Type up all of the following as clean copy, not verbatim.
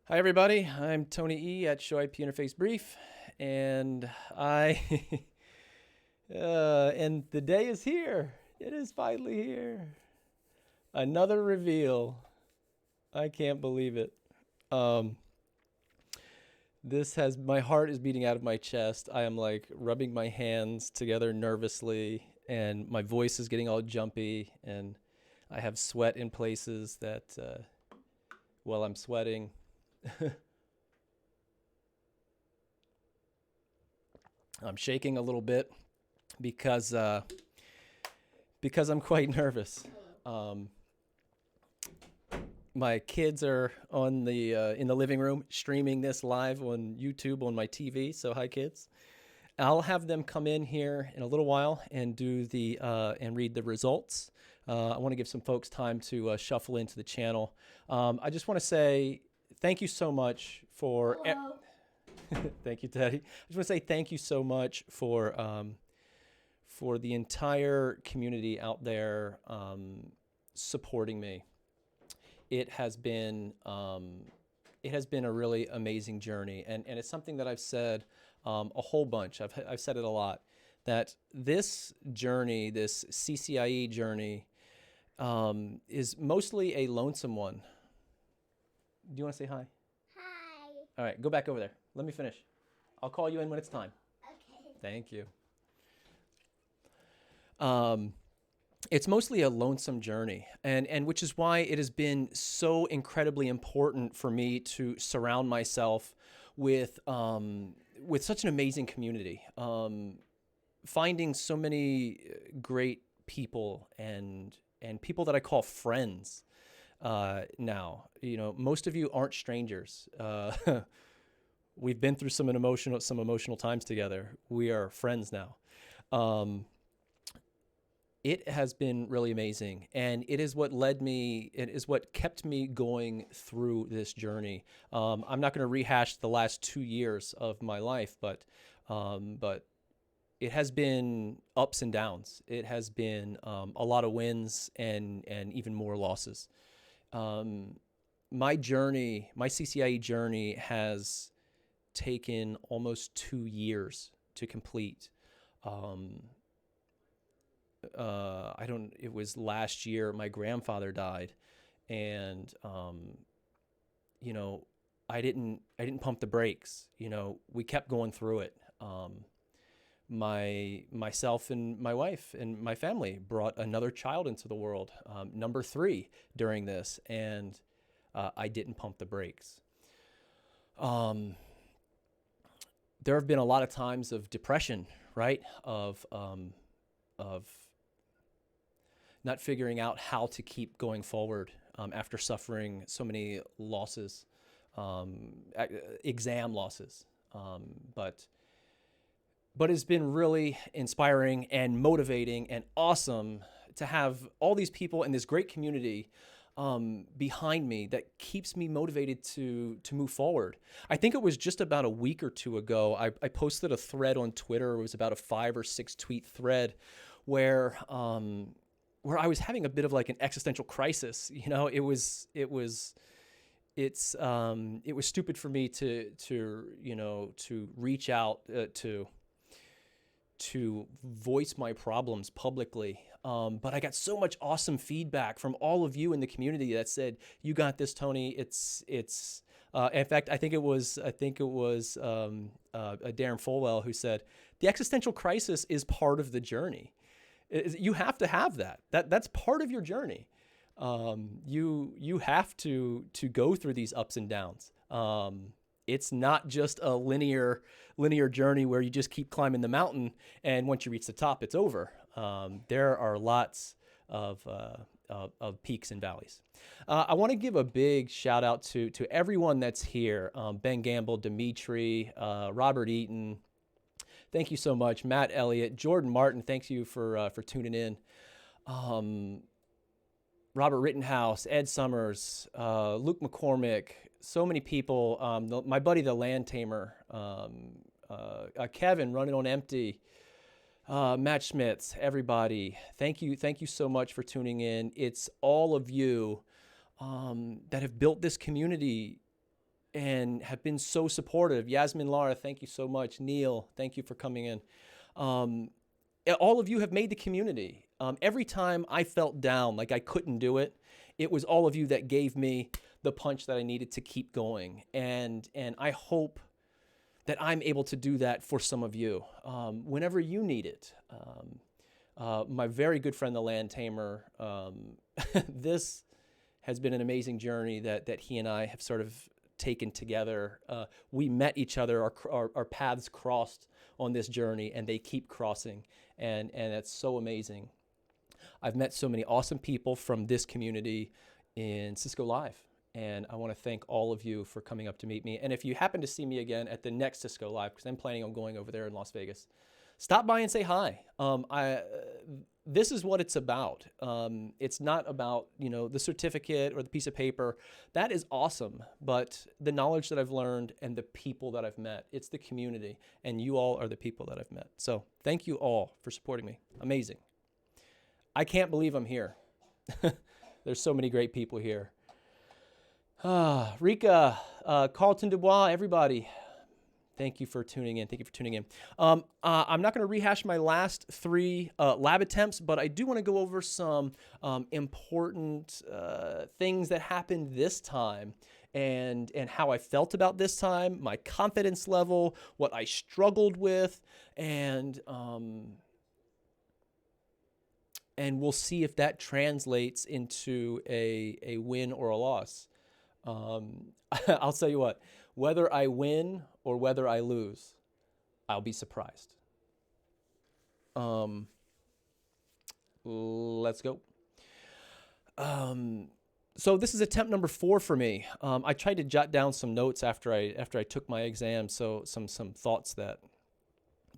Hi, everybody. I'm Tony E. at Show IP Interface Brief, and and the day is here. It is finally here. Another reveal. I can't believe it. Um, my heart is beating out of my chest. I am like rubbing my hands together nervously, and my voice is getting all jumpy, and I have sweat in places that, while I'm sweating. I'm shaking a little bit because uh, because I'm quite nervous. Um, my kids are on the in the living room streaming this live on YouTube on my TV. So hi, kids. I'll have them come in here in a little while and do the and read the results. I want to give some folks time to shuffle into the channel. I just want to say thank you so much for. Thank you, Teddy. I just want to say thank you so much for the entire community out there supporting me. It has been a really amazing journey, and it's something that I've said a whole bunch. I've said it a lot, that this journey, this CCIE journey, is mostly a lonesome one. Do you want to say hi? Hi. All right, go back over there. Let me finish. I'll call you in when it's time. Okay. Thank you. Um, it's mostly a lonesome journey, and which is why it has been so incredibly important for me to surround myself with such an amazing community. Finding so many great people and people that I call friends now. You know, most of you aren't strangers. We've been through some emotional times together. We are friends now. Um, it has been really amazing, and it is what kept me going through this journey. I'm not going to rehash the last 2 years of my life, but it has been ups and downs. It has been a lot of wins and even more losses. Um, my CCIE journey has taken almost 2 years to complete. Um, I don't. It was last year. My grandfather died, and you know, I didn't pump the brakes. You know, we kept going through it. Myself and my wife and my family brought another child into the world, number 3 during this, and I didn't pump the brakes. Um, there have been a lot of times of depression, right? Of not figuring out how to keep going forward after suffering so many losses, um, exam losses. Um, but but it's been really inspiring and motivating and awesome to have all these people in this great community behind me that keeps me motivated to move forward. I think it was just about a week or two ago, I posted a thread on Twitter. It was about a 5 or 6 tweet thread where I was having a bit of like an existential crisis. You know, it was stupid for me to reach out to voice my problems publicly. But I got so much awesome feedback from all of you in the community that said, "You got this, Tony." It's. In fact, I think it was Darren Folwell who said, "The existential crisis is part of the journey. You have to have that. That's part of your journey. You have to go through these ups and downs. It's not just a linear journey where you just keep climbing the mountain and once you reach the top, it's over. There are lots of peaks and valleys. I want to give a big shout out to everyone that's here. Ben Gamble, Dimitri, Robert Eaton. Thank you so much. Matt Elliott, Jordan Martin, thanks you for tuning in. Robert Rittenhouse, Ed Summers, Luke McCormick, so many people. My buddy, the Land Tamer, Kevin running on empty, Matt Schmitz, everybody. Thank you so much for tuning in. It's all of you that have built this community and have been so supportive. Yasmin, Lara, thank you so much. Neil, thank you for coming in. All of you have made the community. Every time I felt down, like I couldn't do it, it was all of you that gave me the punch that I needed to keep going. And I hope that I'm able to do that for some of you whenever you need it. My very good friend, the Land Tamer, this has been an amazing journey that he and I have sort of taken together. We met each other, our paths crossed on this journey, and they keep crossing, and that's so amazing. I've met so many awesome people from this community in Cisco Live, and I want to thank all of you for coming up to meet me. And if you happen to see me again at the next Cisco Live, because I'm planning on going over there in Las Vegas, stop by and say hi. This is what it's about. It's not about, the certificate or the piece of paper. That is awesome. But the knowledge that I've learned and the people that I've met, it's the community. And you all are the people that I've met. So thank you all for supporting me. Amazing. I can't believe I'm here. There's so many great people here. Rika, Carlton Dubois, everybody. Thank you for tuning in. Thank you for tuning in. I'm not going to rehash my last 3 lab attempts, but I do want to go over some important things that happened this time and how I felt about this time, my confidence level, what I struggled with, and we'll see if that translates into a win or a loss. I'll tell you what, whether I win or whether I lose, I'll be surprised. Let's go. So this is attempt number 4 for me. I tried to jot down some notes after I took my exam, so some thoughts that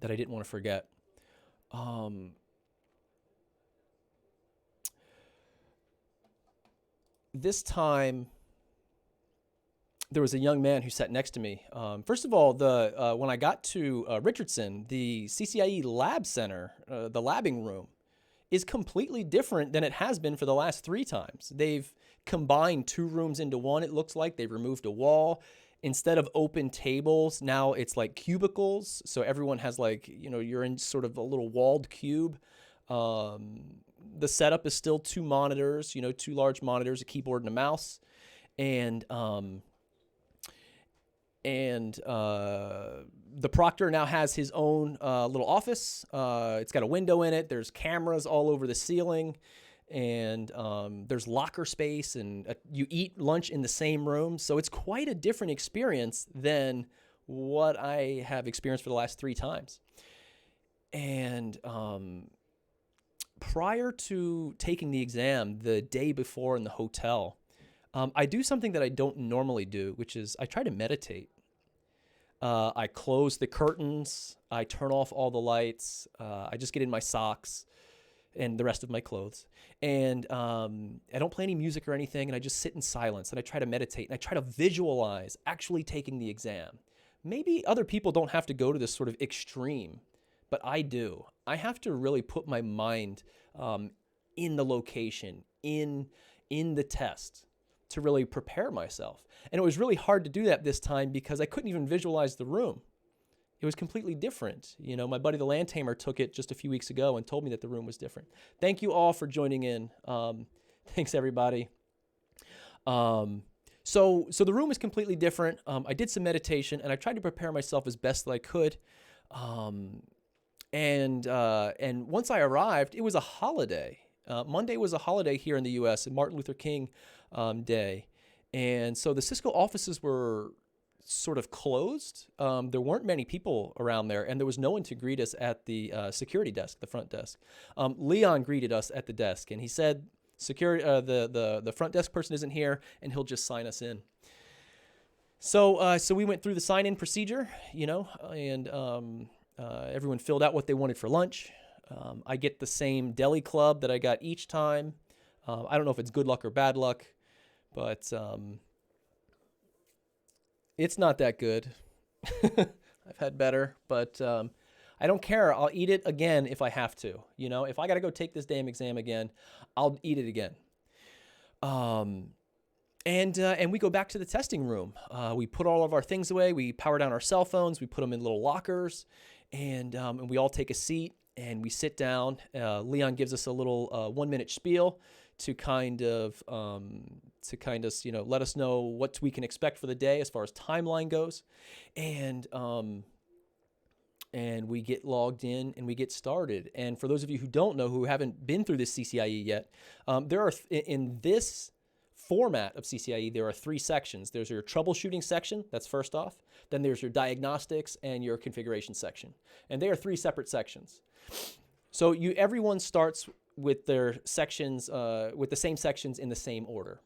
I didn't want to forget. This time, there was a young man who sat next to me. First of all, when I got to Richardson, the CCIE Lab Center, the labbing room, is completely different than it has been for the last 3 times. They've combined 2 rooms into one, it looks like. They've removed a wall. Instead of open tables, now it's like cubicles. So everyone has you're in sort of a little walled cube. The setup is still 2 monitors, 2 large monitors, a keyboard and a mouse. And the proctor now has his own little office. It's got a window in it. There's cameras all over the ceiling, and there's locker space, and you eat lunch in the same room. So it's quite a different experience than what I have experienced for the last 3 times. And prior to taking the exam, the day before in the hotel, I do something that I don't normally do, which is I try to meditate. I close the curtains. I turn off all the lights. I just get in my socks and the rest of my clothes. And I don't play any music or anything, and I just sit in silence, and I try to meditate, and I try to visualize actually taking the exam. Maybe other people don't have to go to this sort of extreme, but I do. I have to really put my mind in the location, in the test, to really prepare myself. And it was really hard to do that this time because I couldn't even visualize the room. It was completely different. My buddy the Land Tamer took it just a few weeks ago and told me that the room was different. Thank you all for joining in. Thanks, everybody. So the room is completely different. I did some meditation, and I tried to prepare myself as best that I could. And once I arrived, it was a holiday. Monday was a holiday here in the U.S., Martin Luther King Day. And so the Cisco offices were sort of closed. There weren't many people around there, and there was no one to greet us at the security desk, the front desk. Leon greeted us at the desk, and he said, "Security, the front desk person isn't here, and he'll just sign us in." So we went through the sign-in procedure, and everyone filled out what they wanted for lunch. I get the same deli club that I got each time. I don't know if it's good luck or bad luck, but it's not that good. I've had better, but I don't care. I'll eat it again if I have to. If I got to go take this damn exam again, I'll eat it again. And we go back to the testing room. We put all of our things away. We power down our cell phones. We put them in little lockers, and we all take a seat and we sit down. Leon gives us a little 1-minute spiel to kind of let us know what we can expect for the day as far as timeline goes, and we get logged in and we get started. And for those of you who don't know, who haven't been through this CCIE yet, there are in this format of CCIE, there are 3 sections. There's your troubleshooting section, that's first off. Then there's your diagnostics and your configuration section. And they are 3 separate sections. So everyone starts with their sections, with the same sections in the same order,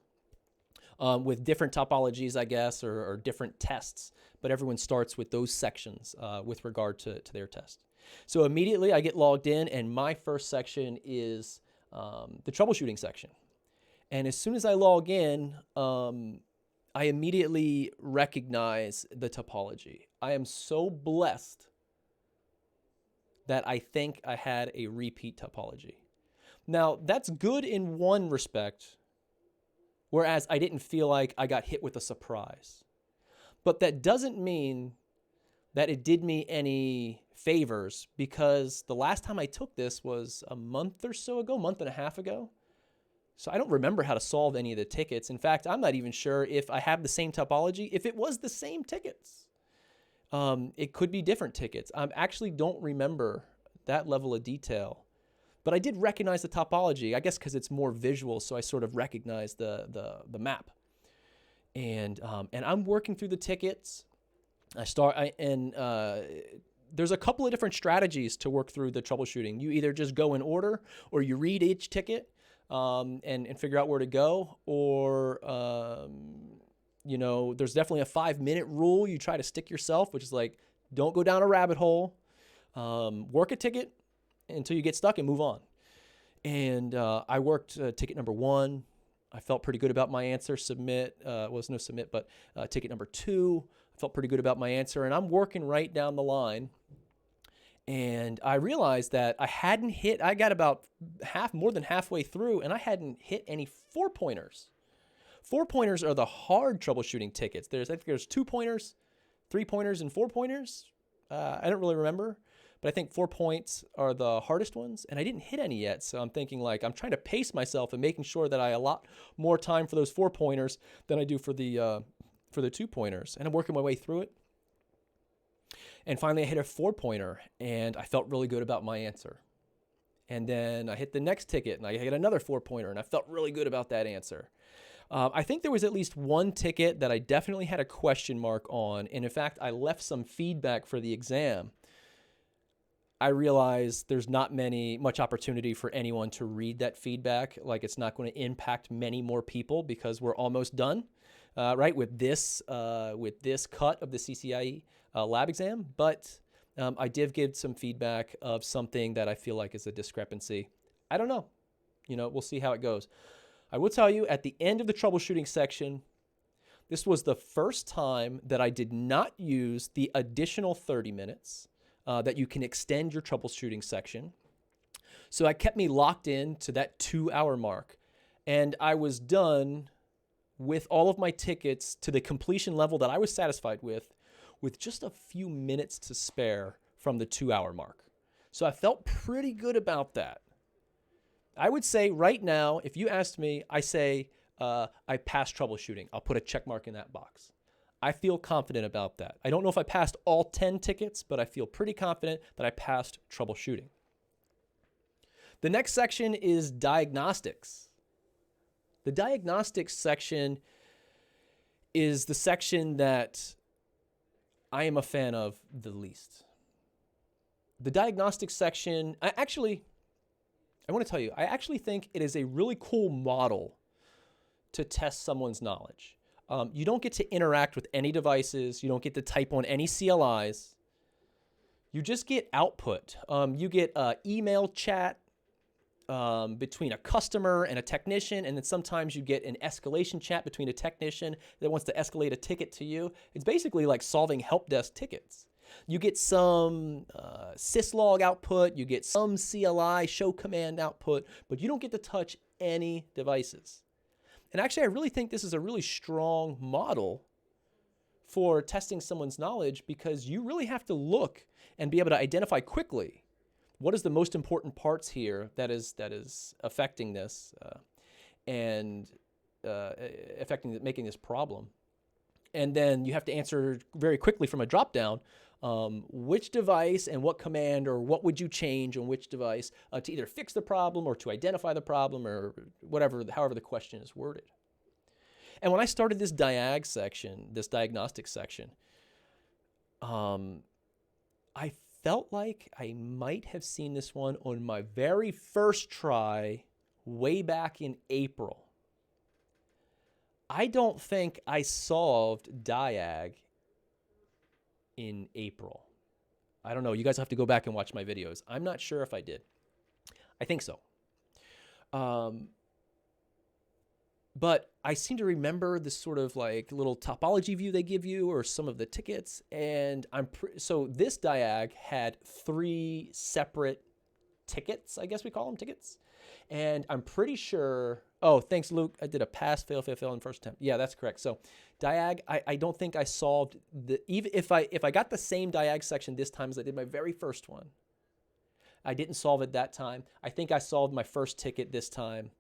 with different topologies, I guess, or different tests. But everyone starts with those sections with regard to their test. So immediately I get logged in, and my first section is the troubleshooting section. And as soon as I log in, I immediately recognize the topology. I am so blessed that I think I had a repeat topology. Now, that's good in one respect, whereas I didn't feel like I got hit with a surprise. But that doesn't mean that it did me any favors, because the last time I took this was a month or so ago, month and a half ago. So I don't remember how to solve any of the tickets. In fact, I'm not even sure if I have the same topology, if it was the same tickets. It could be different tickets. I actually don't remember that level of detail. But I did recognize the topology, I guess because it's more visual, so I sort of recognize the map. And I'm working through the tickets. There's a couple of different strategies to work through the troubleshooting. You either just go in order, or you read each ticket and figure out where to go, or there's definitely a 5-minute rule you try to stick yourself, which is like, don't go down a rabbit hole. Work a ticket until you get stuck and move on. And I worked ticket number 1. I felt pretty good about my answer. Submit, was no submit, but ticket number 2, I felt pretty good about my answer. And I'm working right down the line. And I realized that I got about more than halfway through, and I hadn't hit any 4-pointers. 4-pointers are the hard troubleshooting tickets. I think there's 2-pointers, 3-pointers, and 4-pointers. I don't really remember, but I think 4 points are the hardest ones, and I didn't hit any yet. So I'm thinking, like, I'm trying to pace myself and making sure that I allot more time for those 4-pointers than I do for the 2-pointers. And I'm working my way through it. And finally, I hit a 4-pointer, and I felt really good about my answer. And then I hit the next ticket, and I hit another 4-pointer, and I felt really good about that answer. I think there was at least one ticket that I definitely had a question mark on, and in fact, I left some feedback for the exam. I realized there's not much opportunity for anyone to read that feedback. Like, it's not going to impact many more people because we're almost done, right, with this cut of the CCIE lab exam. But I did give some feedback of something that I feel like is a discrepancy. I don't know. We'll see how it goes. I will tell you, at the end of the troubleshooting section, this was the first time that I did not use the additional 30 minutes that you can extend your troubleshooting section. So it kept me locked in to that 2-hour mark. And I was done with all of my tickets to the completion level that I was satisfied with just a few minutes to spare from the 2-hour mark. So I felt pretty good about that. I would say right now, if you asked me, I say I passed troubleshooting. I'll put a check mark in that box. I feel confident about that. I don't know if I passed all 10 tickets, but I feel pretty confident that I passed troubleshooting. The next section is diagnostics. The diagnostics section is the section that I am a fan of the least. The diagnostics section, I want to tell you, I actually think it is a really cool model to test someone's knowledge. You don't get to interact with any devices. You don't get to type on any CLIs. You just get output. You get email chat between a customer and a technician, and then sometimes you get an escalation chat between a technician that wants to escalate a ticket to you. It's basically like solving help desk tickets. You get some syslog output, you get some CLI show command output, but you don't get to touch any devices. And actually, I really think this is a really strong model for testing someone's knowledge, because you really have to look and be able to identify quickly what is the most important parts here that is affecting this and making this problem. And then you have to answer very quickly from a drop-down, which device and what command or what would you change on which device to either fix the problem or to identify the problem or whatever, however the question is worded. And when I started this diagnostic section, I felt like I might have seen this one on my very first try way back in April. I don't think I solved diag in April. I don't know. You guys have to go back and watch my videos. I'm not sure if I did. I think so. But I seem to remember this sort of like little topology view they give you or some of the tickets. And so this diag had 3 separate tickets, I guess we call them tickets. And I'm pretty sure, oh, thanks, Luke. I did a pass, fail in first attempt. Yeah, that's correct. So diag, I don't think I solved even if I got the same diag section this time as I did my very first one. I didn't solve it that time. I think I solved my first ticket this time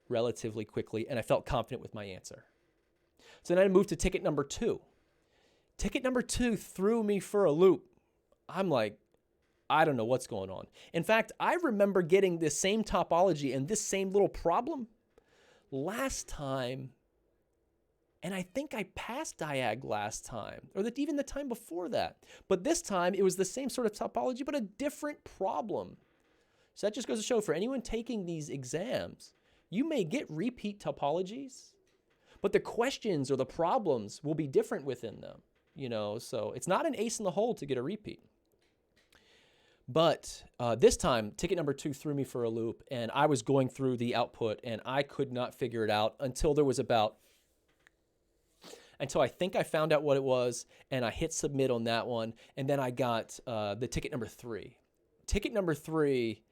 relatively quickly, and I felt confident with my answer. So then I moved to ticket number 2. Ticket number 2 threw me for a loop. I'm like, I don't know what's going on. In fact, I remember getting this same topology and this same little problem last time, and I think I passed diag last time, or even the time before that. But this time, it was the same sort of topology, but a different problem. So that just goes to show, for anyone taking these exams, you may get repeat topologies, but the questions or the problems will be different within them, so it's not an ace in the hole to get a repeat. But this time, ticket number 2 threw me for a loop, and I was going through the output, and I could not figure it out until I think I found out what it was, and I hit submit on that one, and then I got the ticket number 3. Ticket number 3,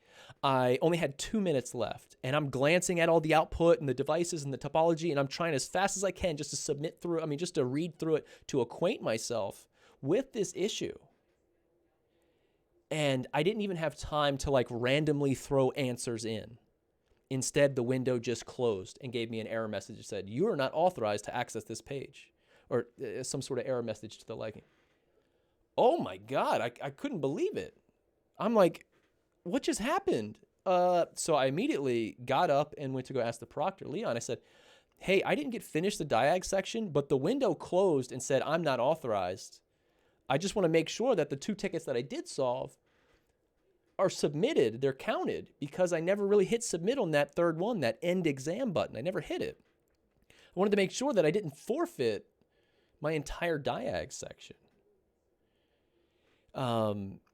I only had 2 minutes left, and I'm glancing at all the output and the devices and the topology, and I'm trying as fast as I can just to just to read through it, to acquaint myself with this issue. And I didn't even have time to randomly throw answers in. Instead, the window just closed and gave me an error message that said, "You are not authorized to access this page," or some sort of error message to the liking. Oh my God, I couldn't believe it. I'm like, what just happened? So I immediately got up and went to go ask the proctor, Leon. I said, hey, I didn't get finished the diag section, but the window closed and said, I'm not authorized. I just want to make sure that the 2 tickets that I did solve are submitted, they're counted, because I never really hit submit on that third one, that end exam button. I never hit it. I wanted to make sure that I didn't forfeit my entire diag section.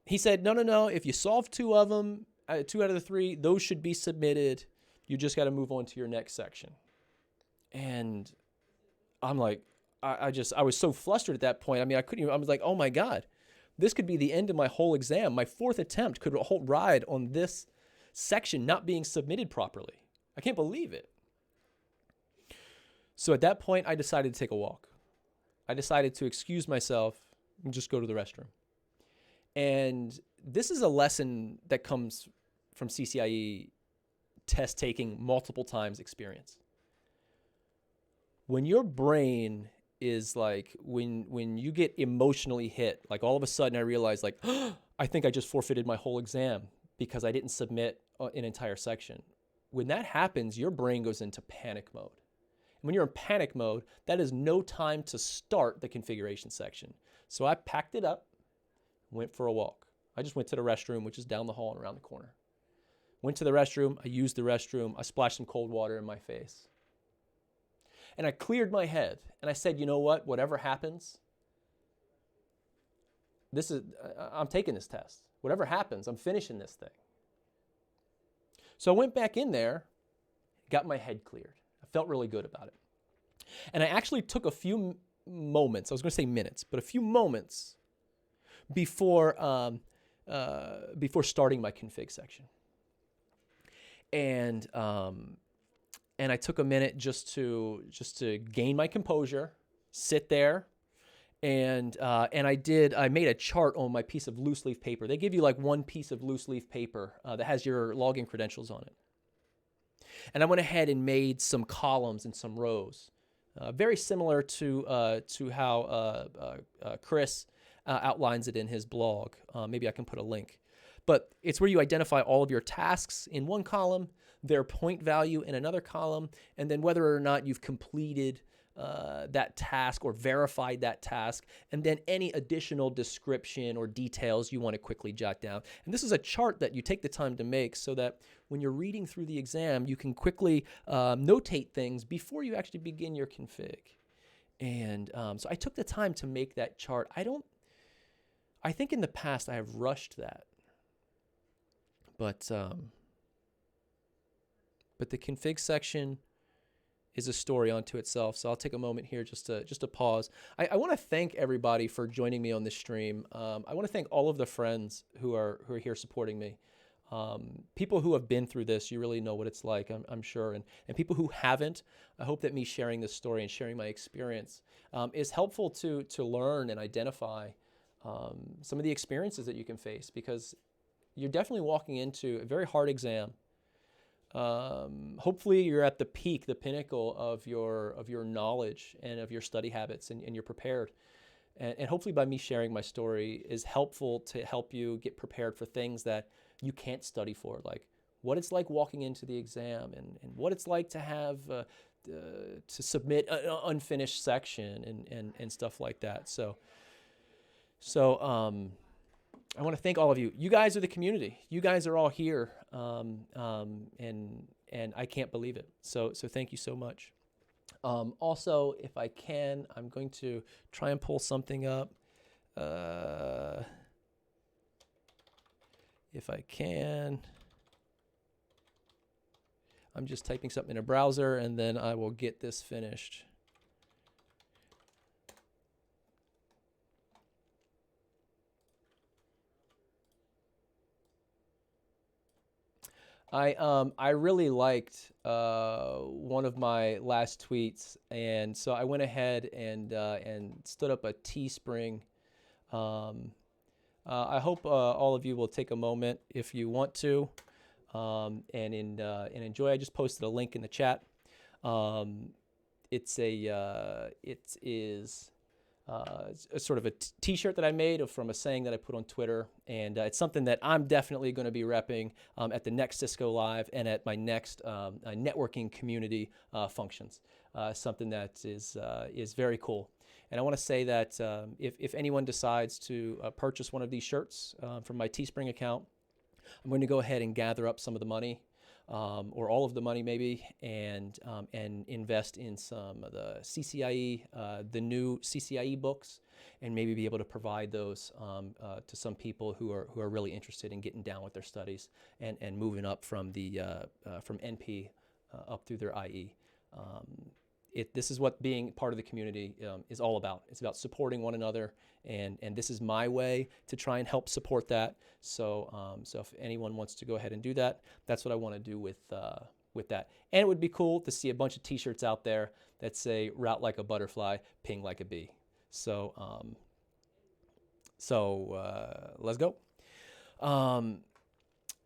He said, no, if you solve 2 of them, 2 out of the 3, those should be submitted. You just got to move on to your next section. And I'm like, I was so flustered at that point. I mean, I was like, oh my God, this could be the end of my whole exam. My 4th attempt could ride on this section not being submitted properly. I can't believe it. So at that point, I decided to take a walk. I decided to excuse myself and just go to the restroom. And this is a lesson that comes from CCIE test taking multiple times experience. When your brain is when you get emotionally hit, all of a sudden I realized I think I just forfeited my whole exam because I didn't submit an entire section. When that happens, your brain goes into panic mode. And when you're in panic mode, that is no time to start the configuration section. So I packed it up, went for a walk. I just went to the restroom, which is down the hall and around the corner. Went to the restroom. I used the restroom. I splashed some cold water in my face. And I cleared my head. And I said, you know what? Whatever happens, I'm taking this test. Whatever happens, I'm finishing this thing. So I went back in there, got my head cleared. I felt really good about it. And I actually took a few moments, I was going to say minutes, but a few moments before starting my config section. And and I took a minute just to gain my composure, sit there, and I made a chart on my piece of loose leaf paper. They give you like one piece of loose leaf paper that has your login credentials on it. And I went ahead and made some columns and some rows, very similar to how Chris outlines it in his blog. Maybe I can put a link. But it's where you identify all of your tasks in one column, their point value in another column, and then whether or not you've completed that task or verified that task, and then any additional description or details you want to quickly jot down. And this is a chart that you take the time to make so that when you're reading through the exam, you can quickly notate things before you actually begin your config. And so I took the time to make that chart. I think in the past I have rushed that. But the config section is a story unto itself. So I'll take a moment here just to pause. I want to thank everybody for joining me on this stream. I want to thank all of the friends who are here supporting me. People who have been through this, you really know what it's like, I'm sure. And people who haven't, I hope that me sharing this story and sharing my experience is helpful to learn and identify some of the experiences that you can face, because you're definitely walking into a very hard exam. Hopefully you're at the peak, the pinnacle of your knowledge and of your study habits, and you're prepared. And hopefully by me sharing my story is helpful to help you get prepared for things that you can't study for, like what it's like walking into the exam, and what it's like to have to submit an unfinished section and stuff like that. So I want to thank all of you. You guys are the community. You guys are all here, and I can't believe it. So thank you so much. Also, if I can, I'm going to try and pull something up. If I can, I'm just typing something in a browser, and then I will get this finished. I really liked one of my last tweets, and so I went ahead and stood up a Teespring. I hope all of you will take a moment if you want to, and enjoy. I just posted a link in the chat. It is a sort of a t-shirt that I made from a saying that I put on Twitter, and it's something that I'm definitely going to be repping at the next Cisco Live and at my next networking community functions. Something that is very cool. And I want to say that if anyone decides to purchase one of these shirts from my Teespring account, I'm going to go ahead and gather up some of the money, or all of the money maybe, and invest in some of the CCIE, the new CCIE books, and maybe be able to provide those to some people who are really interested in getting down with their studies and moving up from the from NP up through their IE. This is what being part of the community is all about. It's about supporting one another, and this is my way to try and help support that. So if anyone wants to go ahead and do that, that's what I want to do with that. And it would be cool to see a bunch of T-shirts out there that say "Route like a butterfly, ping like a bee." So let's go.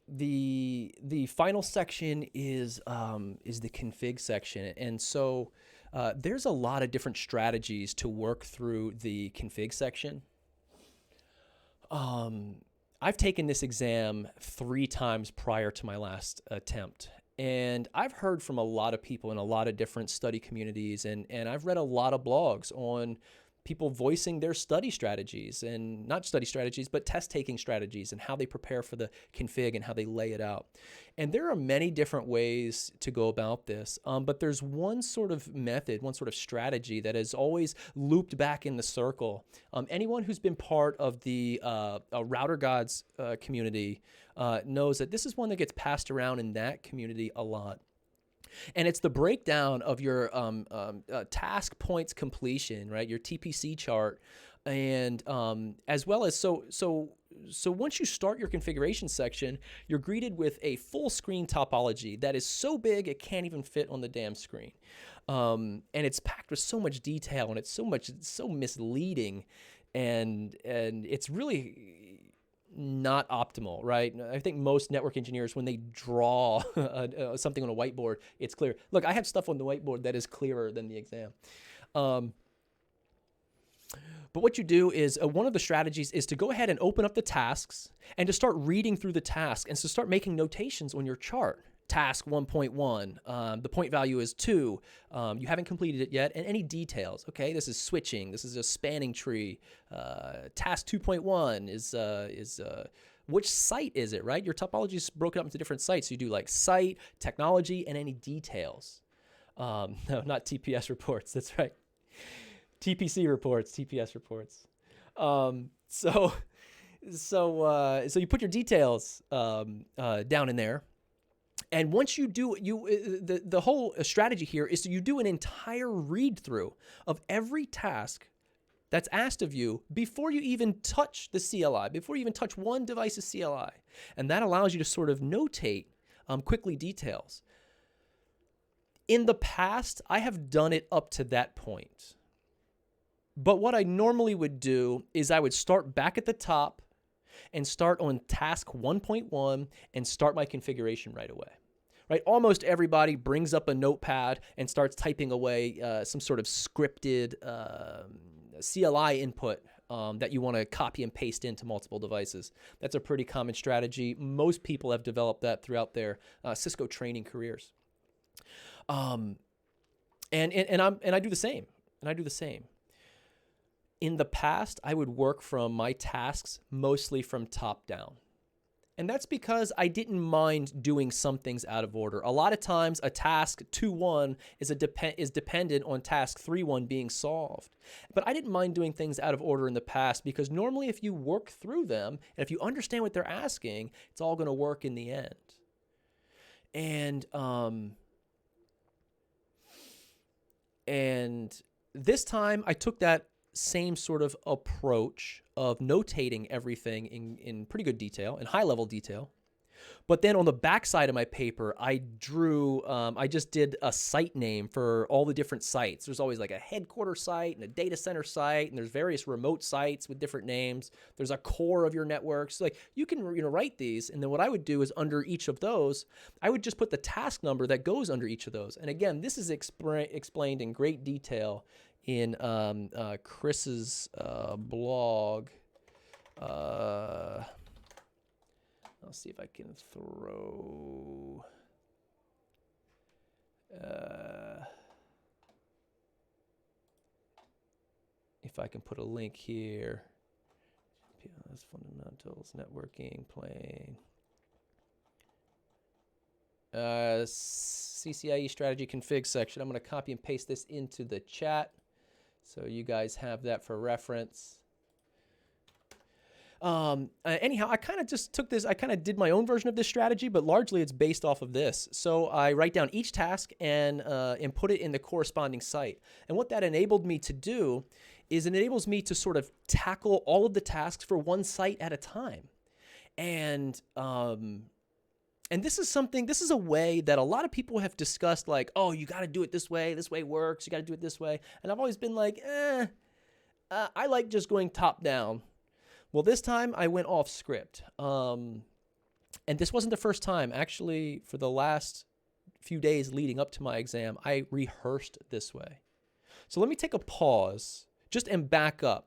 The final section is the config section, and so there's a lot of different strategies to work through the config section. I've taken this exam 3 times prior to my last attempt, and I've heard from a lot of people in a lot of different study communities, and I've read a lot of blogs on people voicing their study strategies, and not study strategies, but test taking strategies, and how they prepare for the config and how they lay it out. And there are many different ways to go about this, but there's one sort of method, one sort of strategy that is always looped back in the circle. Anyone who's been part of the Router Gods community knows that this is one that gets passed around in that community a lot. And it's the breakdown of your task points completion, right? Your TPC chart, and as well as so so once you start your configuration section, you're greeted with a full screen topology that is so big it can't even fit on the damn screen. And it's packed with so much detail, and it's so misleading, and it's really not optimal, right? I think most network engineers, when they draw something on a whiteboard, it's clear. Look, I have stuff on the whiteboard that is clearer than the exam. But what you do is one of the strategies is to go ahead and open up the tasks and to start reading through the task and to start making notations on your chart. Task 1.1, the point value is 2. You haven't completed it yet, and any details. Okay, this is switching. This is a spanning tree. Task 2.1 is which site is it, right? Your topology is broken up into different sites. So you do like site, technology, and any details. No, not TPS reports. That's right. TPC reports, TPS reports. So you put your details down in there, and once you do, the whole strategy here is you do an entire read through of every task that's asked of you before you even touch the CLI, before you even touch one device's CLI, and that allows you to sort of notate quickly details. In the past, I have done it up to that point. But what I normally would do is I would start back at the top and start on task 1.1 and start my configuration right away. Right? Almost everybody brings up a notepad and starts typing away some sort of scripted CLI input that you want to copy and paste into multiple devices. That's a pretty common strategy. Most people have developed that throughout their Cisco training careers. And I do the same. In the past, I would work from my tasks mostly from top down. And that's because I didn't mind doing some things out of order. A lot of times, a task 2.1 is dependent on task 3.1 being solved. But I didn't mind doing things out of order in the past because normally if you work through them, and if you understand what they're asking, it's all going to work in the end. And this time, I took that same sort of approach of notating everything in pretty good detail, in high-level detail. But then on the back side of my paper, I just did a site name for all the different sites. There's always like a headquarter site and a data center site, and there's various remote sites with different names. There's a core of your network. So like you can write these, and then what I would do is under each of those, I would just put the task number that goes under each of those. And again, this is explained in great detail in Chris's blog. I'll see if I can throw if I can put a link here. PLS fundamentals, networking, plane. CCIE strategy config section. I'm going to copy and paste this into the chat so you guys have that for reference. Anyhow, I kind of just took this, I kind of did my own version of this strategy, but largely it's based off of this. So I write down each task and put it in the corresponding site. And what that enabled me to do is it enables me to sort of tackle all of the tasks for one site at a time. And this is a way that a lot of people have discussed, like, oh, you got to do it this way works, you got to do it this way. And I've always been like, I like just going top down. Well, this time I went off script. And this wasn't the first time. Actually, for the last few days leading up to my exam, I rehearsed this way. So let me take a pause and back up.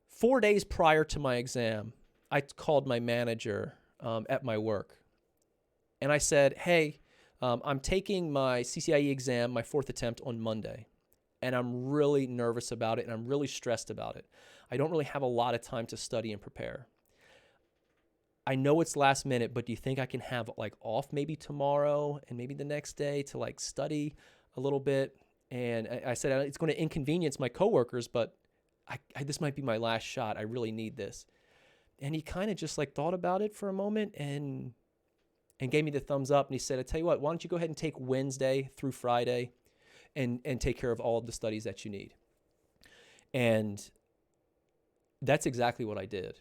4 days prior to my exam, I called my manager at my work. And I said, hey, I'm taking my CCIE exam, my 4th attempt, on Monday. And I'm really nervous about it, and I'm really stressed about it. I don't really have a lot of time to study and prepare. I know it's last minute, but do you think I can have like off maybe tomorrow and maybe the next day to like study a little bit? And I said, it's going to inconvenience my coworkers, but this might be my last shot. I really need this. And he kind of just like thought about it for a moment and gave me the thumbs up. And he said, I tell you what, why don't you go ahead and take Wednesday through Friday and take care of all of the studies that you need. And that's exactly what I did.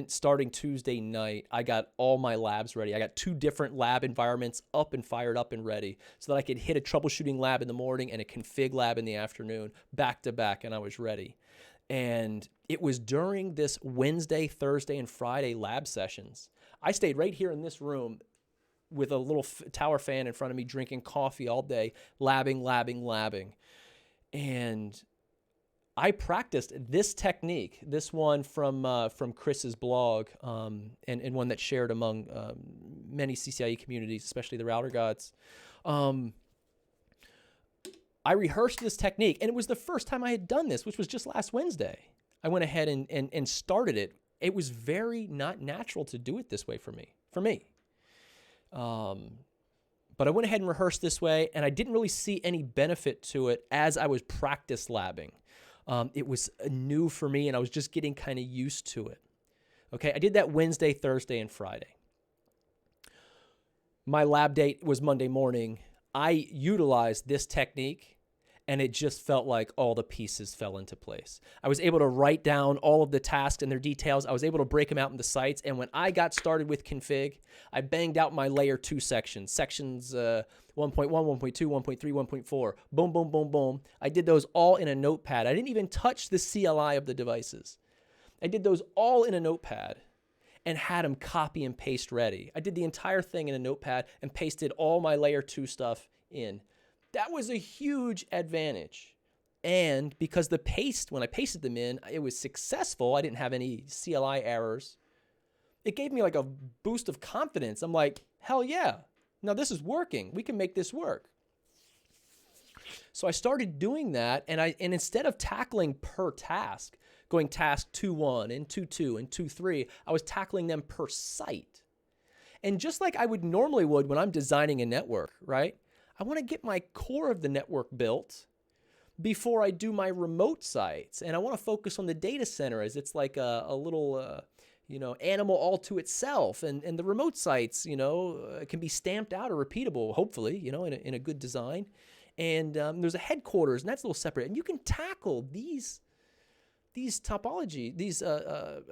starting Tuesday night, I got all my labs ready. I got 2 different lab environments up and fired up and ready so that I could hit a troubleshooting lab in the morning and a config lab in the afternoon, back to back, and I was ready. And it was during this Wednesday, Thursday, and Friday lab sessions. I stayed right here in this room with a little tower fan in front of me, drinking coffee all day, labbing. And I practiced this technique, this one from Chris's blog, and one that's shared among many CCIE communities, especially the router gods. I rehearsed this technique, and it was the first time I had done this, which was just last Wednesday. I went ahead and started it. It was very not natural to do it this way for me. But I went ahead and rehearsed this way, and I didn't really see any benefit to it as I was practice labbing. It was new for me, and I was just getting kind of used to it. Okay, I did that Wednesday, Thursday, and Friday. My lab date was Monday morning. I utilized this technique, and it just felt like all the pieces fell into place. I was able to write down all of the tasks and their details. I was able to break them out into sites, and when I got started with config, I banged out my layer 2 sections. Sections 1.1, 1.2, 1.3, 1.4. Boom, boom, boom, boom. I did those all in a notepad. I didn't even touch the CLI of the devices. I did those all in a notepad and had them copy and paste ready. I did the entire thing in a notepad and pasted all my layer 2 stuff in. That was a huge advantage. And because when I pasted them in, it was successful. I didn't have any CLI errors. It gave me like a boost of confidence. I'm like, hell yeah. Now this is working. We can make this work. So I started doing that, and instead of tackling per task, going task 2.1 and 2.2 and 2.3, I was tackling them per site. And just like I would normally would when I'm designing a network, right? I want to get my core of the network built before I do my remote sites. And I want to focus on the data center as it's like a little, animal all to itself. And the remote sites, can be stamped out or repeatable, hopefully, in a good design. And there's a headquarters, and that's a little separate. And you can tackle these topology, these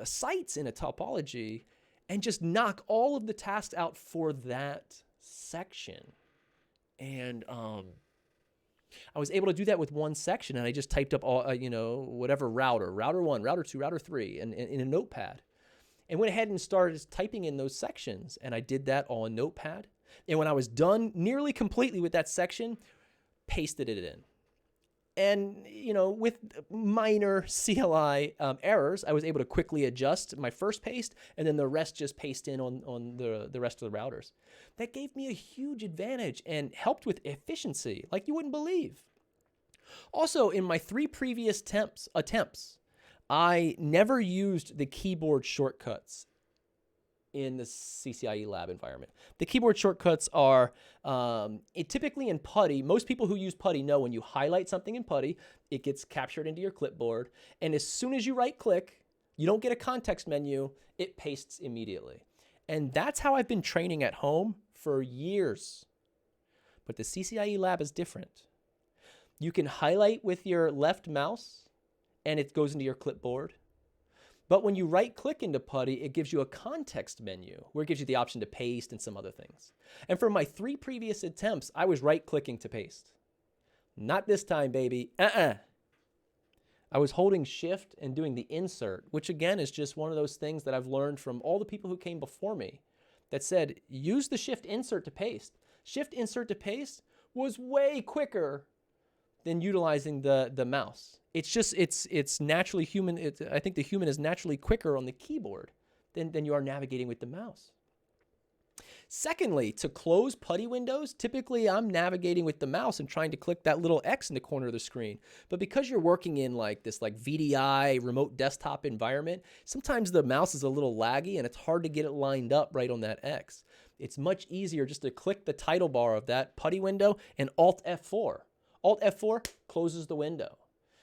sites in a topology, and just knock all of the tasks out for that section. And I was able to do that with one section, and I just typed up all, whatever router 1, router 2, router 3, and in a notepad, and went ahead and started typing in those sections. And I did that all in Notepad. And when I was done nearly completely with that section, pasted it in. And, with minor CLI errors, I was able to quickly adjust my first paste, and then the rest just paste in on the rest of the routers. That gave me a huge advantage and helped with efficiency like you wouldn't believe. Also, in my 3 previous attempts, I never used the keyboard shortcuts in the CCIE lab environment. The keyboard shortcuts are typically in PuTTY. Most people who use PuTTY know when you highlight something in PuTTY, it gets captured into your clipboard. And as soon as you right click, you don't get a context menu, it pastes immediately. And that's how I've been training at home for years. But the CCIE lab is different. You can highlight with your left mouse and it goes into your clipboard. But when you right-click into PuTTY, it gives you a context menu where it gives you the option to paste and some other things. And for my 3 previous attempts, I was right-clicking to paste. Not this time, baby. I was holding Shift and doing the insert, which again is just one of those things that I've learned from all the people who came before me that said, use the Shift insert to paste. Shift insert to paste was way quicker than utilizing the mouse. It's naturally human. I think the human is naturally quicker on the keyboard than you are navigating with the mouse. Secondly, to close PuTTY windows, typically I'm navigating with the mouse and trying to click that little X in the corner of the screen. But because you're working in this VDI remote desktop environment, sometimes the mouse is a little laggy and it's hard to get it lined up right on that X. It's much easier just to click the title bar of that PuTTY window and Alt F4. Alt F4 closes the window.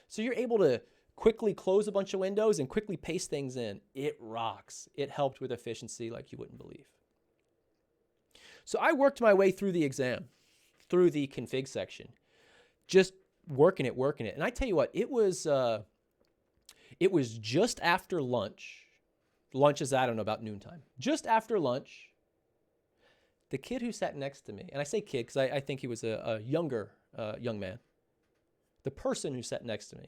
So you're able to quickly close a bunch of windows and quickly paste things in. It rocks. It helped with efficiency like you wouldn't believe. So I worked my way through the exam, through the config section, just working it. And I tell you what, it was just after lunch, Lunch is, I don't know, about noontime. Just after lunch, the kid who sat next to me, and I say kid because I think he was a younger young man, the person who sat next to me,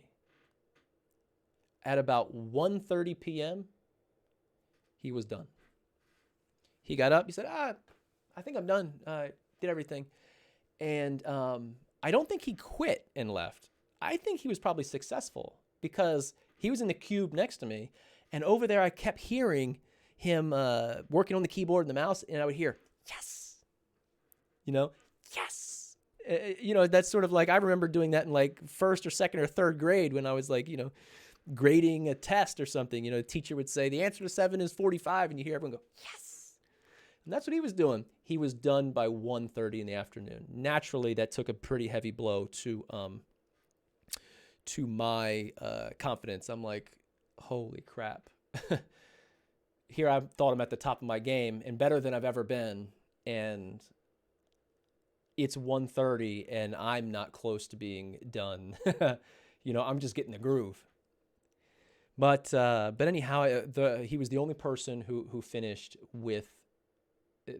at about 1:30 p.m., he was done. He got up, he said, I think I'm done. Did everything. And I don't think he quit and left. I think he was probably successful because he was in the cube next to me. And over there, I kept hearing him working on the keyboard and the mouse. And I would hear, yes, yes. That's sort of like, I remember doing that in like first or second or third grade when I was like, grading a test or something. The teacher would say, the answer to 7 is 45. And you hear everyone go, yes. And that's what he was doing. He was done by 1:30 in the afternoon. Naturally, that took a pretty heavy blow to my confidence. I'm like, holy crap. Here I thought I'm at the top of my game and better than I've ever been. And it's 1:30 and I'm not close to being done. I'm just getting the groove. But anyhow, he was the only person who finished with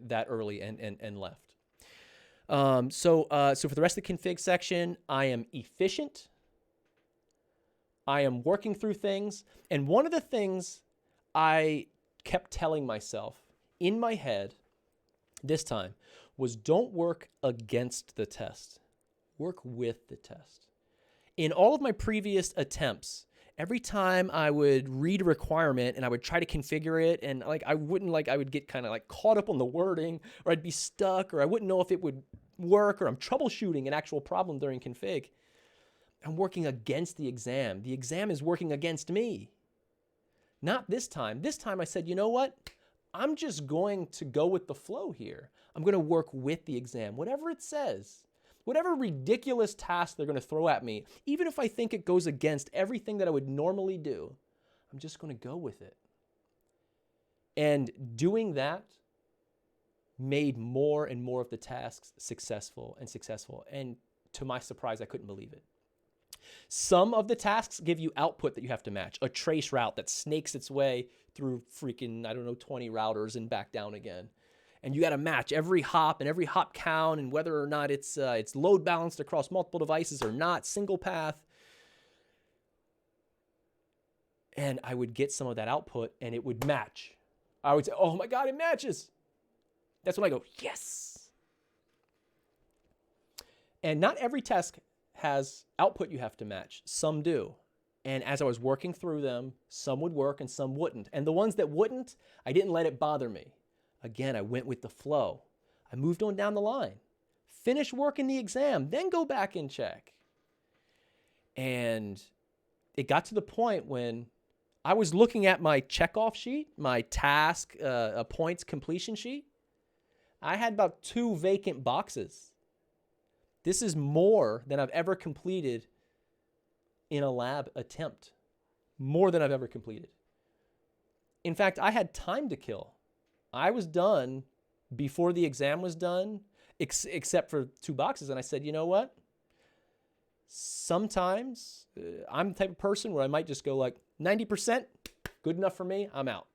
that early and left. So for the rest of the config section, I am efficient. I am working through things. And one of the things I kept telling myself in my head this time was don't work against the test. Work with the test. In all of my previous attempts, every time I would read a requirement and I would try to configure it and I would get kind of caught up on the wording, or I'd be stuck, or I wouldn't know if it would work, or I'm troubleshooting an actual problem during config. I'm working against the exam. The exam is working against me. Not this time. This time I said, you know what? I'm just going to go with the flow here. I'm going to work with the exam, whatever it says. Whatever ridiculous task they're going to throw at me, even if I think it goes against everything that I would normally do, I'm just going to go with it. And doing that made more and more of the tasks successful. And to my surprise, I couldn't believe it. Some of the tasks give you output that you have to match. A trace route that snakes its way through freaking, 20 routers and back down again. And you got to match every hop and every hop count and whether or not it's load balanced across multiple devices or not, single path. And I would get some of that output and it would match. I would say, oh my God, it matches. That's when I go, yes. And not every task has output you have to match. Some do. And as I was working through them, some would work and some wouldn't. And the ones that wouldn't, I didn't let it bother me. Again, I went with the flow. I moved on down the line. Finish working the exam, then go back and check. And it got to the point when I was looking at my checkoff sheet, my task points completion sheet. I had about 2 vacant boxes. This is more than I've ever completed in a lab attempt. More than I've ever completed. In fact, I had time to kill. I was done before the exam was done, except for 2 boxes. And I said, you know what? Sometimes I'm the type of person where I might just go 90%, good enough for me, I'm out.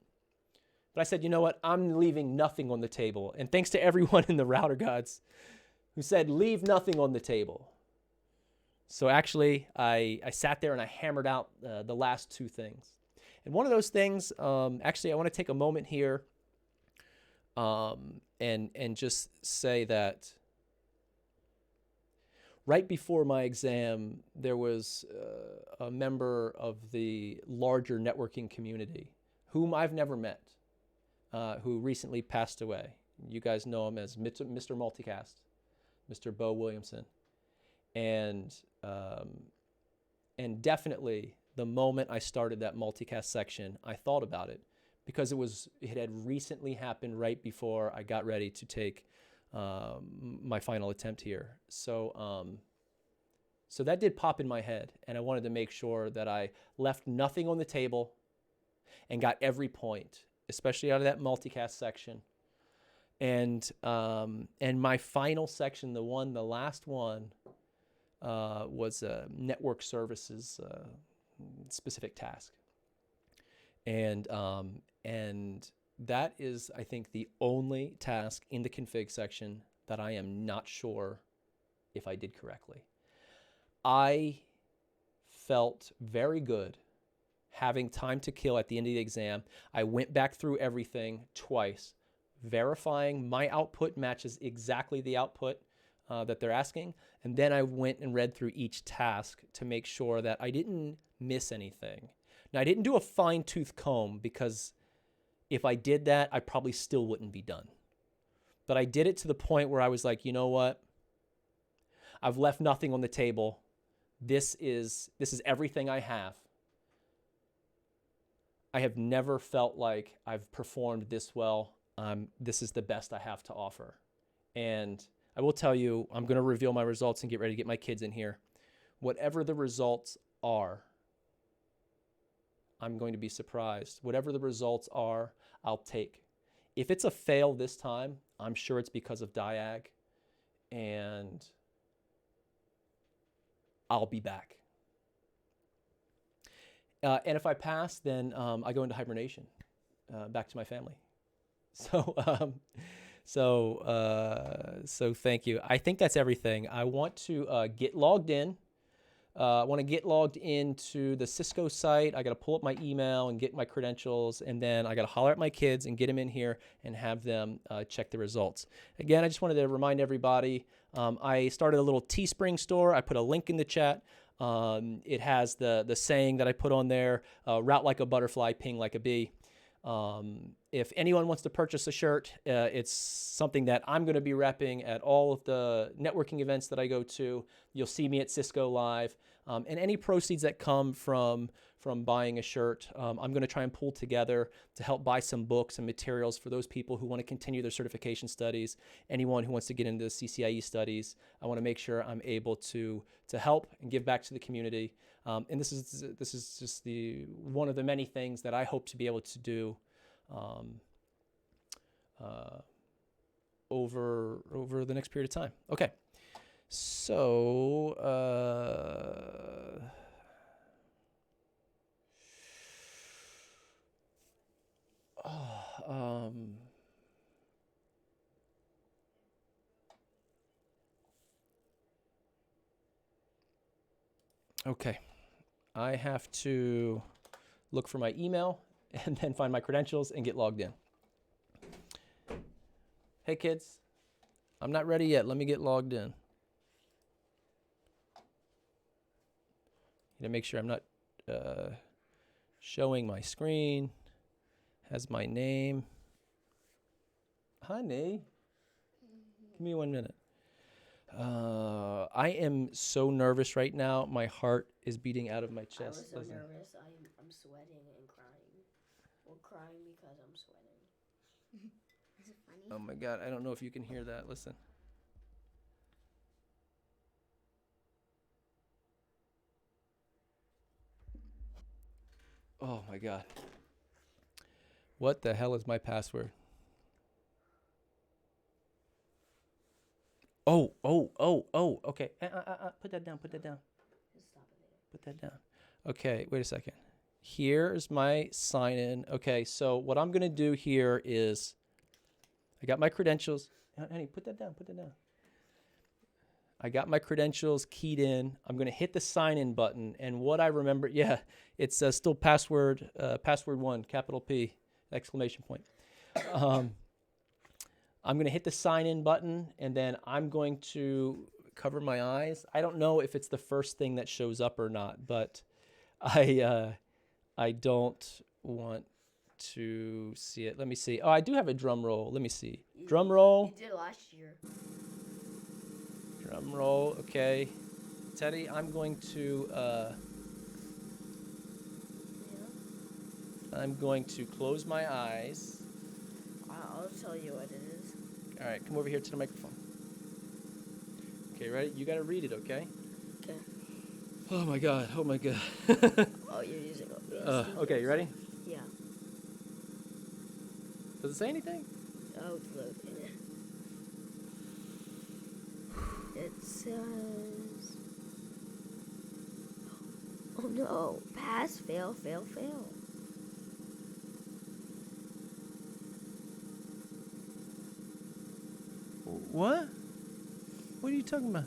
But I said, you know what? I'm leaving nothing on the table. And thanks to everyone in the Router Gods who said, leave nothing on the table. So actually, I sat there and I hammered out the last 2 things. And one of those things, actually, I want to take a moment here and just say that right before my exam, there was a member of the larger networking community whom I've never met, who recently passed away. You guys know him as Mr. Multicast, Mr. Bo Williamson. And definitely the moment I started that multicast section, I thought about it because it had recently happened right before I got ready to take my final attempt here. So that did pop in my head, and I wanted to make sure that I left nothing on the table and got every point, especially out of that multicast section. And my final section, the last one, was a network services specific task. And that is, I think, the only task in the config section that I am not sure if I did correctly. I felt very good having time to kill at the end of the exam. I went back through everything twice, verifying my output matches exactly the output that they're asking. And then I went and read through each task to make sure that I didn't miss anything. Now, I didn't do a fine-tooth comb because if I did that, I probably still wouldn't be done. But I did it to the point where I was like, you know what? I've left nothing on the table. This is everything I have. I have never felt like I've performed this well. This is the best I have to offer. And I will tell you, I'm going to reveal my results and get ready to get my kids in here. Whatever the results are, I'm going to be surprised. Whatever the results are, I'll take. If it's a fail this time, I'm sure it's because of diag, and I'll be back. And if I pass, then I go into hibernation, back to my family. So thank you. I think that's everything. I want to get logged in. I want to get logged into the Cisco site. I got to pull up my email and get my credentials, and then I got to holler at my kids and get them in here and have them check the results. Again, I just wanted to remind everybody, I started a little Teespring store. I put a link in the chat. It has the saying that I put on there, route like a butterfly, ping like a bee. If anyone wants to purchase a shirt, it's something that I'm going to be repping at all of the networking events that I go to. You'll see me at Cisco Live. And any proceeds that come from buying a shirt, I'm going to try and pull together to help buy some books and materials for those people who want to continue their certification studies. Anyone who wants to get into the CCIE studies, I want to make sure I'm able to help and give back to the community. And this is just one of the many things that I hope to be able to do over the next period of time. Okay, so okay, I have to look for my email and then find my credentials and get logged in. Hey kids, I'm not ready yet. Let me get logged in. To make sure I'm not showing my screen. Has my name. Honey, give me 1 minute. I am so nervous right now. My heart is beating out of my chest. I was so nervous. I'm sweating and crying. Well, crying because I'm sweating. Is it funny? Oh my God, I don't know if you can hear that. Listen. Oh my God. What the hell is my password? Oh, okay. Put that down. Just stop it later. Put that down. Okay, wait a second. Here's my sign in. Okay, so what I'm going to do here is I got my credentials. Honey, put that down. I got my credentials keyed in. I'm going to hit the sign in button. And what I remember, yeah, it's still password 1, capital P, exclamation point. I'm going to hit the sign in button, and then I'm going to cover my eyes. I don't know if it's the first thing that shows up or not, but I don't want to see it. Let me see. Oh, I do have a drum roll. Let me see. Drum roll. You did last year. Drum roll. Okay. Teddy, I'm going to close my eyes. I'll tell you what it is. All right, come over here to the microphone. Okay, ready? You got to read it, okay? Okay. Oh my God. Oh, you're using OBS. Okay, you ready? Yeah. Does it say anything? Oh, it's loading. It says... Oh no. Pass, fail, fail, fail. What? What are you talking about?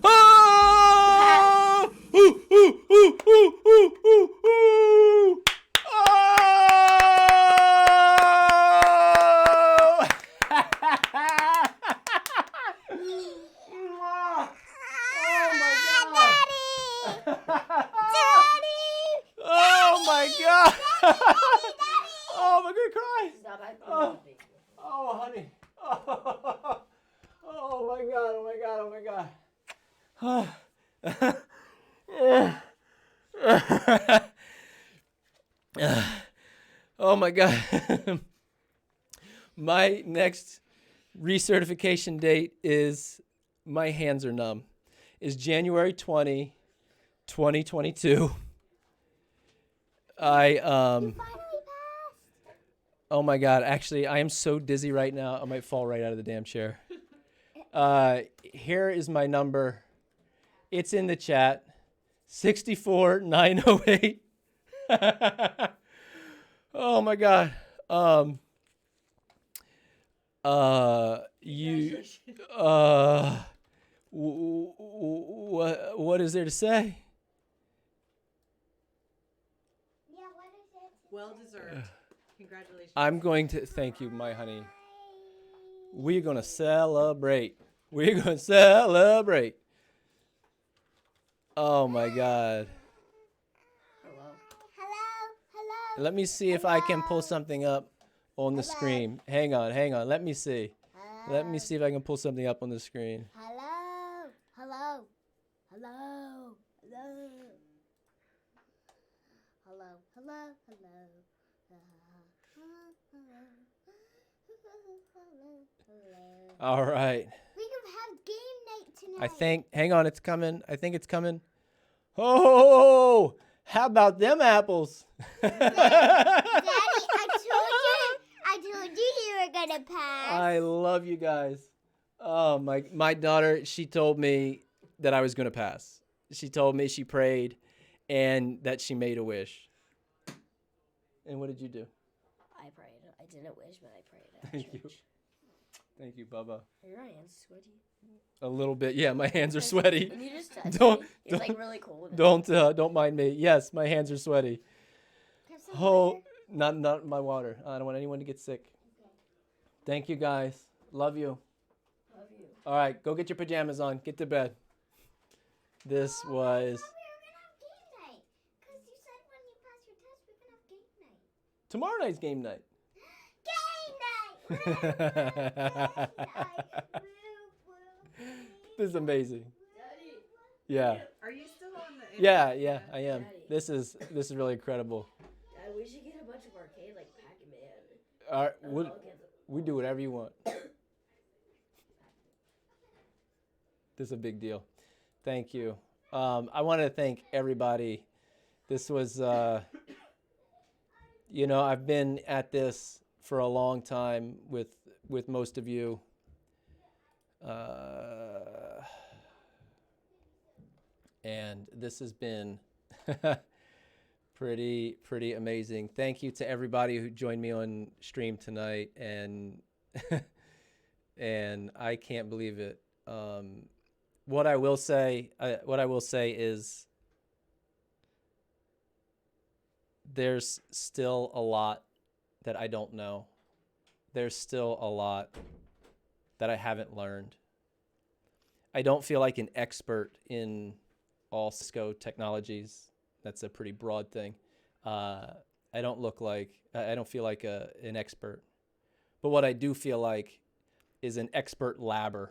Oh! Ooh, ooh, ooh, ooh, ooh, ooh, ooh. Oh! Oh my God! Oh my God! Oh, I'm gonna cry. Stop acting Oh. like a baby. Oh, honey. Oh my God. Oh my God. Oh my God. Oh my God. My next recertification date is, my hands are numb, is January 20, 2022. Oh my God, actually, I am so dizzy right now, I might fall right out of the damn chair. Here is my number. It's in the chat. 64908. Oh my God. What is there to say? Well deserved. Congratulations. I'm going to thank you, my honey. We're going to celebrate. We're going to celebrate. Oh my God. Hello. Let me see if I can pull something up on the screen. Hang on. Let me see. Let me see if I can pull something up on the screen. Hello. All right. We can have game night tonight. I think, hang on, it's coming. I think it's coming. Oh, how about them apples? Daddy, I told you you were gonna pass. I love you guys. Oh, my daughter, she told me that I was going to pass. She told me she prayed and that she made a wish. And what did you do? I prayed. I didn't wish, but I prayed at Thank you. church. Thank you, Bubba. Are your hands sweaty? A little bit. Yeah, my hands are sweaty. Can you just touch Don't- me? It's like really cold. Don't mind me. Yes, my hands are sweaty. Have some Oh, water? not my water. I don't want anyone to get sick. Thank you, guys. Love you. Love you. All right, go get your pajamas on. Get to bed. This was I thought we were gonna have game night. Cause you said when you pass your test we can have game night. tomorrow night's game night. This is amazing. Daddy. Yeah. Are you still on the Yeah, internet? I am. Daddy. This is really incredible. Dad, we should get a bunch of arcade like Pac-Man. All right, And I'll get we do whatever you want. This is a big deal. Thank you. I want to thank everybody. This was, I've been at this for a long time with most of you. And this has been pretty amazing. Thank you to everybody who joined me on stream tonight, and and I can't believe it. What I will say is there's still a lot that I don't know. There's still a lot that I haven't learned. I don't feel like an expert in all Cisco technologies. That's a pretty broad thing. I don't feel like an expert. But what I do feel like is an expert labber,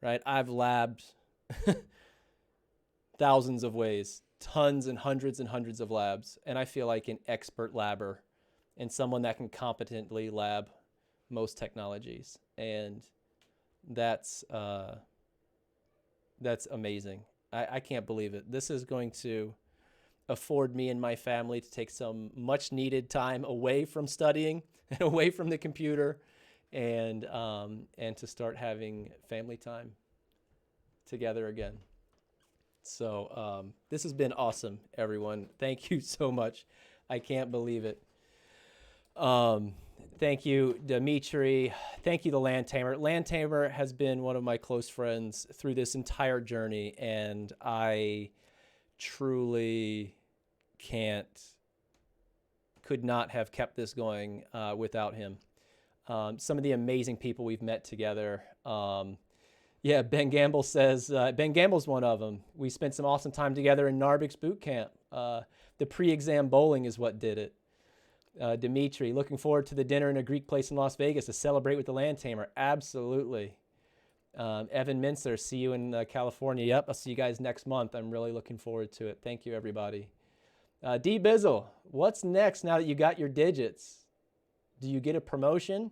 right? I've labbed thousands of ways, tons and hundreds of labs, and I feel like an expert labber and someone that can competently lab most technologies. And that's amazing. I can't believe it. This is going to afford me and my family to take some much needed time away from studying and away from the computer, and to start having family time together again. So this has been awesome, everyone. Thank you so much. I can't believe it. Thank you, Dimitri. Thank you, the Land Tamer. Land Tamer has been one of my close friends through this entire journey, and I truly could not have kept this going without him. Some of the amazing people we've met together. Yeah, Ben Gamble says, Ben Gamble's one of them. We spent some awesome time together in Narvic's boot camp. The pre-exam bowling is what did it. Dimitri, looking forward to the dinner in a Greek place in Las Vegas to celebrate with the Land Tamer. Absolutely. Evan Mincer, see you in California. Yep, I'll see you guys next month. I'm really looking forward to it. Thank you, everybody. D. Bizzle, what's next now that you got your digits? Do you get a promotion?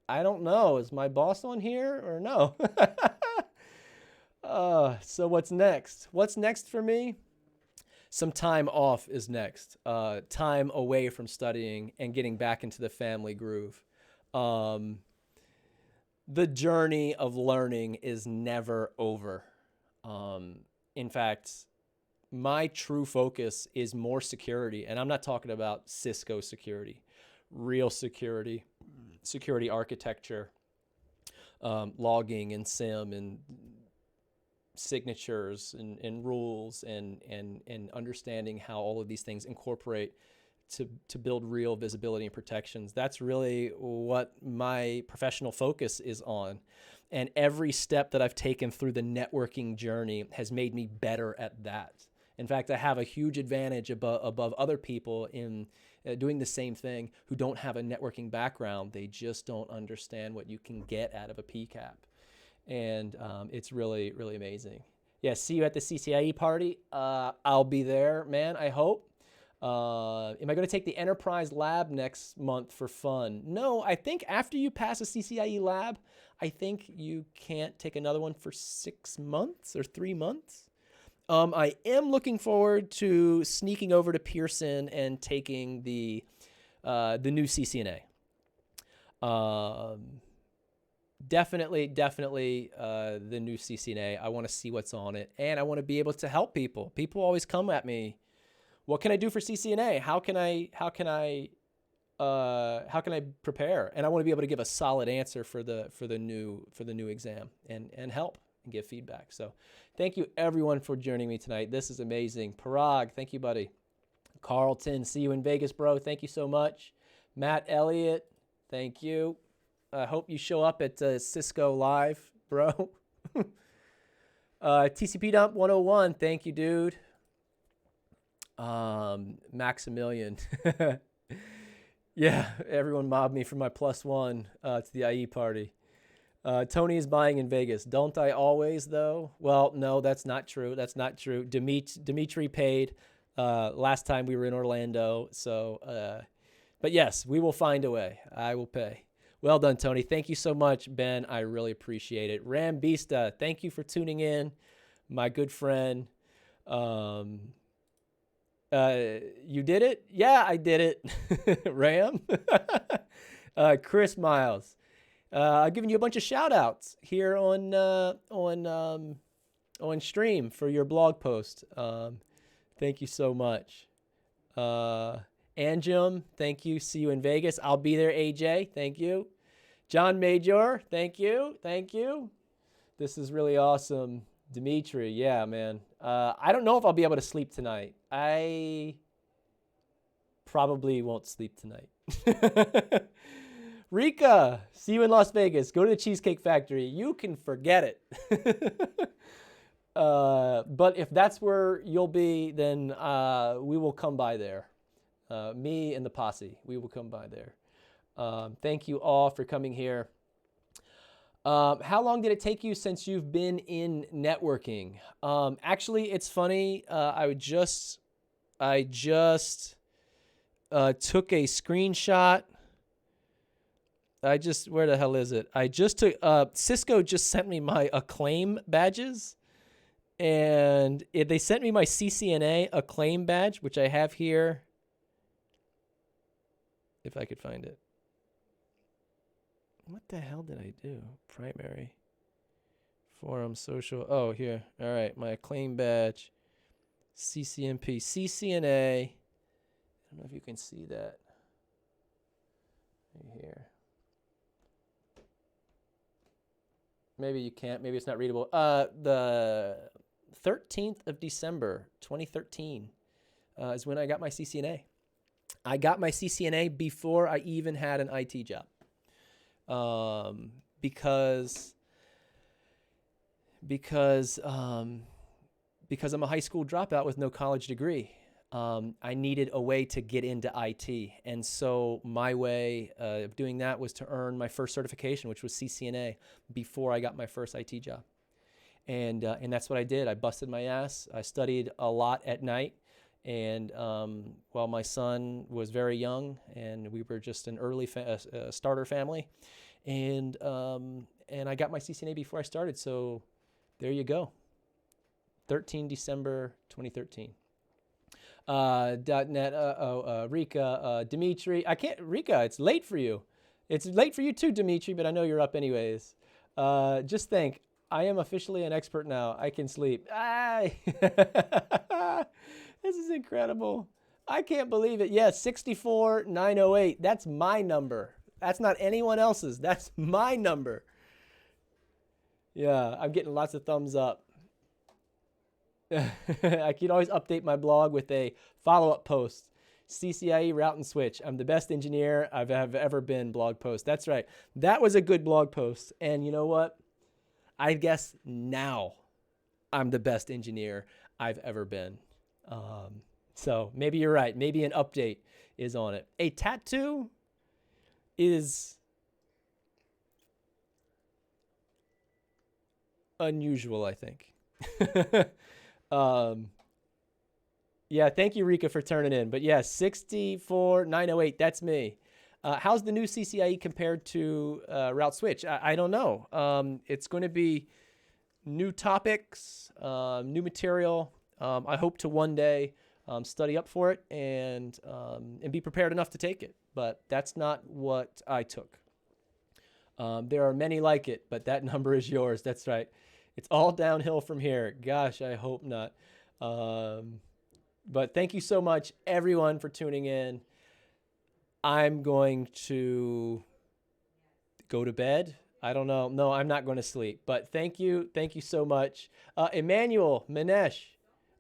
I don't know. Is my boss on here or no? So what's next? What's next for me? Some time off is next. Time away from studying and getting back into the family groove. The journey of learning is never over. In fact, my true focus is more security. And I'm not talking about Cisco security, real security, security architecture, logging and SIM and signatures and rules and understanding how all of these things incorporate to build real visibility and protections. That's really what my professional focus is on. And every step that I've taken through the networking journey has made me better at that. In fact, I have a huge advantage above other people in doing the same thing who don't have a networking background. They just don't understand what you can get out of a PCAP. And it's really, really amazing. Yeah, see you at the CCIE party. I'll be there, man, I hope. Am I going to take the Enterprise Lab next month for fun? No, I think after you pass a CCIE Lab, I think you can't take another one for 6 months or 3 months. I am looking forward to sneaking over to Pearson and taking the new CCNA. Definitely the new CCNA. I want to see what's on it, and I want to be able to help people. People always come at me, what can I do for CCNA? How can I prepare? And I want to be able to give a solid answer for the new exam and help and give feedback. So thank you everyone for joining me tonight. This is amazing. Parag, thank you, buddy. Carlton, see you in Vegas, bro. Thank you so much. Matt Elliott, thank you. I hope you show up at Cisco Live, bro. TCP Dump 101, thank you, dude. Maximilian. Yeah, everyone mobbed me for my +1 to the IE party. Tony is buying in Vegas. Don't I always, though? Well, no, that's not true. That's not true. Dimitri paid last time we were in Orlando. So, but yes, we will find a way. I will pay. Well done, Tony. Thank you so much, Ben. I really appreciate it. Rambista, thank you for tuning in, my good friend. You did it? Yeah, I did it. Ram. Chris Miles. I've given you a bunch of shout outs here on stream for your blog post. Thank you so much. Anjum, thank you. See you in Vegas. I'll be there, AJ. Thank you. John Major, thank you. Thank you. This is really awesome. Dimitri, yeah, man. I don't know if I'll be able to sleep tonight. I probably won't sleep tonight. Rika, see you in Las Vegas. Go to the Cheesecake Factory. You can forget it. But if that's where you'll be, then we will come by there. Me and the posse, we will come by there. Thank you all for coming here. How long did it take you since you've been in networking? Actually, it's funny. I just took a screenshot. Where the hell is it? I just took, Cisco just sent me my Acclaim badges. And they sent me my CCNA Acclaim badge, which I have here. If I could find it. What the hell did I do? Primary. Forum, social. Oh, here. All right. My Acclaim badge. CCNP. CCNA. I don't know if you can see that. Right here. maybe you can't. Maybe it's not readable. The 13th of December, 2013, is when I got my CCNA. I got my CCNA before I even had an IT job, because I'm a high school dropout with no college degree. I needed a way to get into IT. And so my way of doing that was to earn my first certification, which was CCNA, before I got my first IT job. And that's what I did. I busted my ass. I studied a lot at night. And while my son was very young, and we were just an early starter family, and I got my CCNA before I started. So there you go. 13 December 2013. .net, Rika, Dimitri. I can't, Rika, it's late for you. It's late for you too, Dimitri, but I know you're up anyways. Just think, I am officially an expert now. I can sleep. This is incredible. I can't believe it. Yes, 64908. That's my number. That's not anyone else's. That's my number. Yeah, I'm getting lots of thumbs up. I could always update my blog with a follow-up post. CCIE Route and Switch. I'm the best engineer I've ever been blog post. That's right. That was a good blog post. And you know what? I guess now I'm the best engineer I've ever been. So maybe you're right. Maybe an update is on it. A tattoo is unusual, I think. Yeah, thank you, Rika, for turning in. But yeah, 64908, that's me. How's the new CCIE compared to Route Switch? I don't know. It's going to be new topics, new material. I hope to one day study up for it and be prepared enough to take it. But that's not what I took. There are many like it, but that number is yours. That's right. It's all downhill from here. Gosh, I hope not. But thank you so much, everyone, for tuning in. I'm going to go to bed. I don't know. No, I'm not going to sleep. But thank you. Thank you so much. Emmanuel Manesh.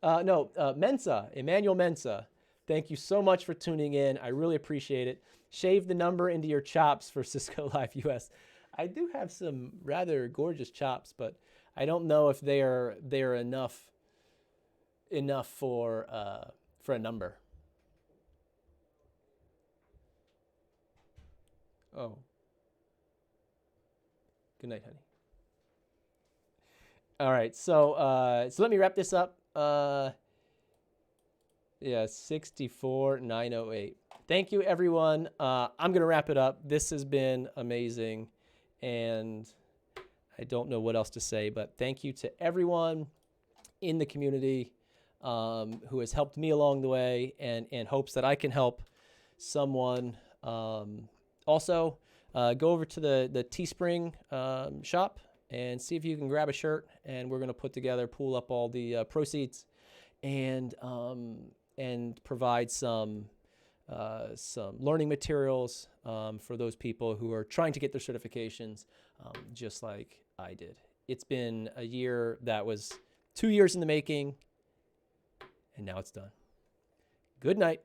Mensa. Emmanuel Mensa. Thank you so much for tuning in. I really appreciate it. Shave the number into your chops for Cisco Live US. I do have some rather gorgeous chops, but I don't know if they are enough for a number. Oh. Good night, honey. All right, so let me wrap this up. Yeah, 64908. Thank you, everyone. I'm gonna wrap it up. This has been amazing, and I don't know what else to say, but thank you to everyone in the community who has helped me along the way, and hopes that I can help someone. Also, go over to the Teespring shop and see if you can grab a shirt, and we're going to pool up all the proceeds, and provide some learning materials for those people who are trying to get their certifications, just like I did. It's been a year that was 2 years in the making, and now it's done. Good night.